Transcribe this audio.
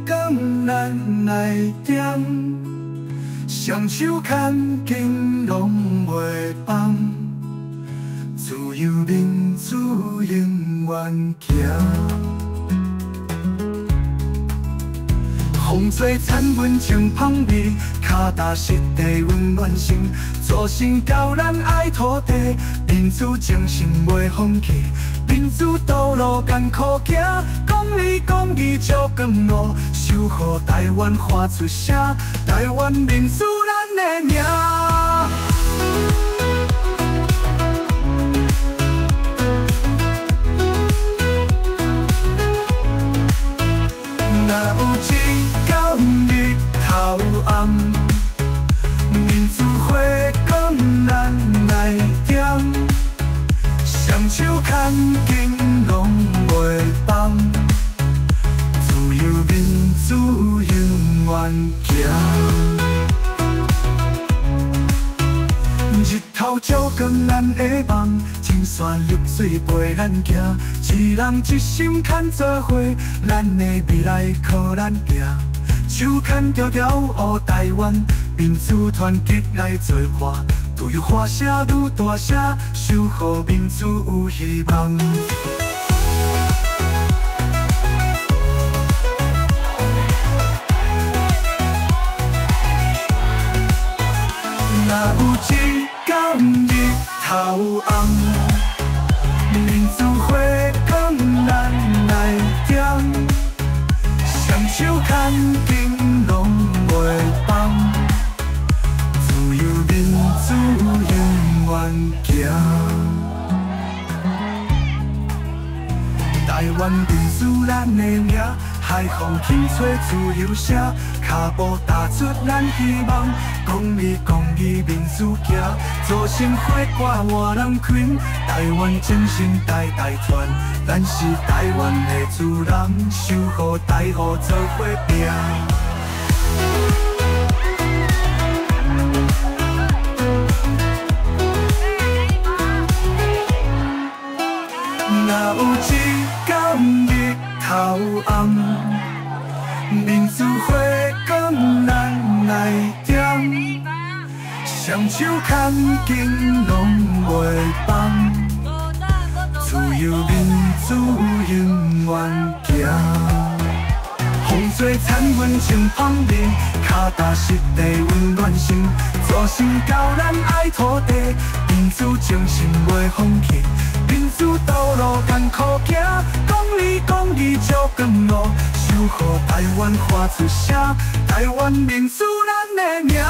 光咱来点，双手牵紧拢袂放，自由民主永远行。风吹残阮情芳味，脚踏实地温暖心，做成高咱爱土地，民主精神袂放弃。民主道路艰苦行，公理公义照光路，守护台湾喊出声，台湾民主咱的名。若有一天日头暗，民主花光咱来点，双手牵紧拢袂放，自由民主永远行。日头照光咱的梦，情线绿水陪咱行，一人一心牵做伙，咱的未来靠咱行。手牵条条乌台湾，民主团结来作伴，自由花声愈大声，守护民主有希望。若有一天日头暗，民主花光咱来点，双手牵紧拢袂放，自由民主永远行。台湾民主咱的名，海风起吹自由声，脚步踏出咱希望，公理公义民主行，做成火挂换人群，台湾精神代代传，咱是台湾的主人，守护台湖做伙拼。若有一天日头暗，民主花光咱来点，双手牵紧拢袂放，自由民主永远行。风吹残阮情芳味，脚踏实地温暖心，做成高咱爱土地，民主精神袂放弃。民主道路艰苦行，公理公义照光路，守护台湾喊出声，台湾民主咱的名。